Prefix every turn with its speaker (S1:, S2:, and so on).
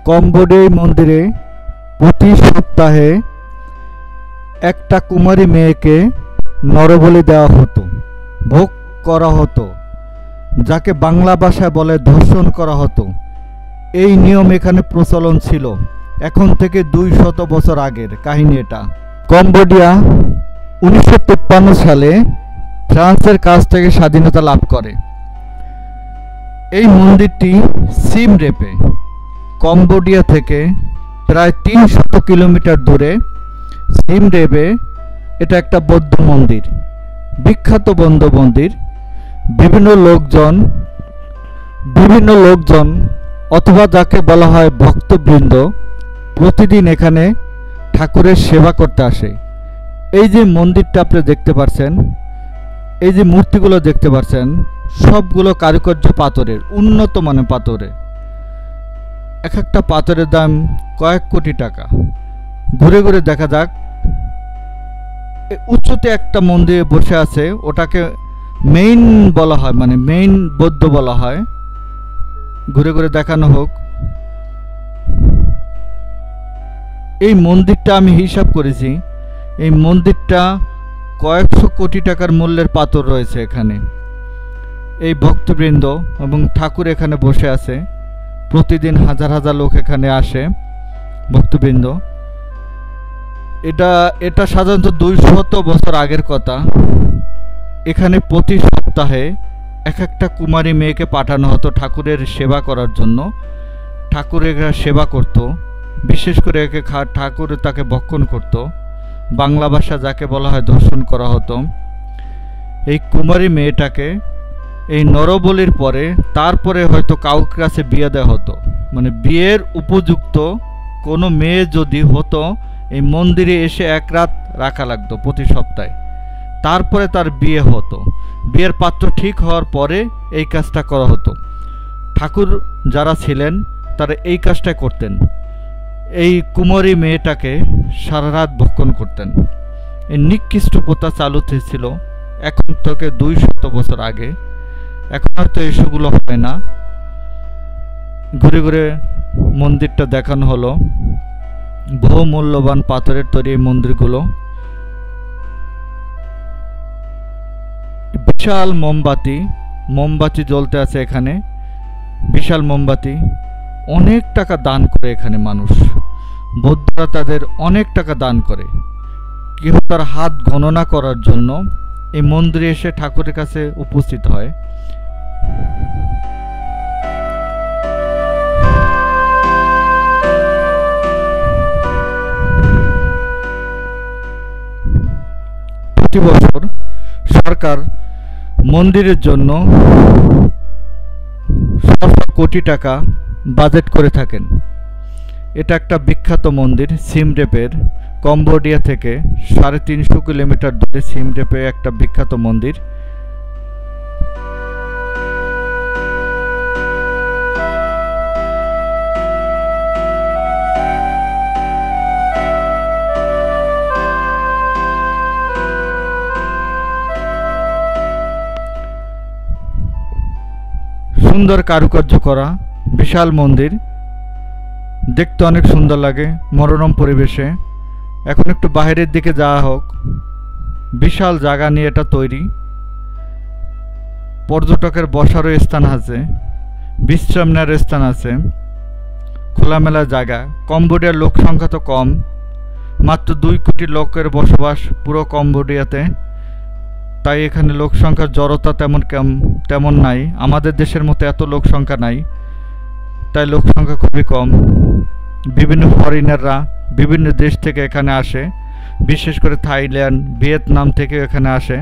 S1: Cambodia মন্দিরে প্রতি সপ্তাহে একটা কুমারী মেয়েকে নরবলি দেওয়া হতো, ভোগ করা হতো, যাকে বাংলা ভাষায় বলে ধর্ষণ করা হতো। এই নিয়ম এখানে প্রচলন ছিল এখন থেকে 200 বছর আগের কাহিনী এটা। কম্বোডিয়া 1953 সালে ফ্রান্সের কাছ থেকে স্বাধীনতা লাভ করে। এই মন্দিরটি সিম রেপে কম্বোডিয়া থেকে প্রায় 300 কিলোমিটার দূরে। সিম রেপে এটা একটা বৌদ্ধ মন্দির, বিখ্যাত বৌদ্ধ মন্দির। বিভিন্ন লোকজন অথবা যাকে বলা হয় ভক্তবৃন্দ প্রতিদিন এখানে ঠাকুরের সেবা করতে আসে। এই যে মন্দিরটা আপনি দেখতে পাচ্ছেন, এই যে মূর্তিগুলো দেখতে পাচ্ছেন, সবগুলো কারুকার্য পাথরের, উন্নত মানের পাথরের। এক একটা পাথরের দাম কয়েক কোটি টাকা। ঘুরে ঘুরে দেখা যাক। উচ্চতে একটা মন্দিরে বসে আছে, ওটাকে মেইন বলা হয়, মানে মেইন বৌদ্ধ বলা হয়। ঘুরে ঘুরে দেখানো হোক। এই মন্দিরটা আমি হিসাব করেছি, এই মন্দিরটা কয়েকশো কোটি টাকার মূল্যের পাথর রয়েছে এখানে। এই ভক্তবৃন্দ এবং ঠাকুর এখানে বসে আছে। প্রতিদিন হাজার হাজার লোক এখানে আসে, ভক্তবৃন্দ। এটা সাধারণত 200 বছর আগের কথা। এখানে প্রতি সপ্তাহে এক একটা কুমারী মেয়েকে পাঠানো হতো ঠাকুরের সেবা করার জন্য। ঠাকুরের সেবা করত, বিশেষ করে একে ঠাকুর তাকে ভক্ষণ করত। বাংলা ভাষা যাকে বলা হয় ধর্ষণ করা হতো। এই কুমারী মেয়েটাকে এই নরবলির পরে তারপরে হয়তো কাউকে কাছে বিয়ে দেওয়া হতো, মানে বিয়ের উপযুক্ত কোনো মেয়ে যদি হতো এই মন্দিরে এসে এক রাত রাখা লাগতো প্রতি সপ্তাহে, তারপরে তার বিয়ে হতো। বিয়ের পাত্র ঠিক হওয়ার পরে এই কাজটা করা হতো। ঠাকুর যারা ছিলেন তারা এই কাজটা করতেন, এই কুমারী মেয়েটাকে সারা রাত ভক্ষণ করতেন। এই নিকৃষ্ট প্রথা চালু ছিল এখন থেকে 200 বছর আগে। এখন হয়তো এসবগুলো হয় না। ঘুরে ঘুরে মন্দিরটা দেখানো হলো। বহু মূল্যবান পাথরের তৈরি এই মন্দিরগুলো। বিশাল মোমবাতি জ্বলতে আছে এখানে, বিশাল মোমবাতি। অনেক টাকা দান করে এখানে মানুষ, বৌদ্ধরা তাদের অনেক টাকা দান করে। কেউ তার হাত গণনা করার জন্য এই মন্দিরে এসে ঠাকুরের কাছে উপস্থিত হয়। প্রতি বছর সরকার মন্দিরের জন্য শত কোটি টাকা বাজেট করে থাকেন। এটা একটা বিখ্যাত মন্দির সিম রেপের, কম্বোডিয়া থেকে 350 কিলোমিটার দূরে সিম রেপে একটা বিখ্যাত মন্দির। সুন্দর কারুকার্য করা বিশাল মন্দির, দেখতে অনেক সুন্দর লাগে, মনোরম পরিবেশে। এখন একটু বাইরের দিকে যাওয়া হোক। বিশাল জায়গা নিয়ে এটা তৈরি। পর্যটকের বসারও স্থান আছে, বিশ্রাম নেওয়ার স্থান আছে, খোলামেলা জায়গা। কম্বোডিয়ার লোক সংখ্যা তো কম, মাত্র 2 কোটি লোকের বসবাস পুরো কম্বোডিয়াতে। তাই এখানে লোক সংখ্যার জড়তা তেমন নাই। আমাদের দেশের মতো এত লোক সংখ্যা নাই, তাই লোক সংখ্যা খুবই কম। বিভিন্ন ফরেনাররা বিভিন্ন দেশ থেকে এখানে আসে, বিশেষ করে থাইল্যান্ড, ভিয়েতনাম থেকে এখানে আসে।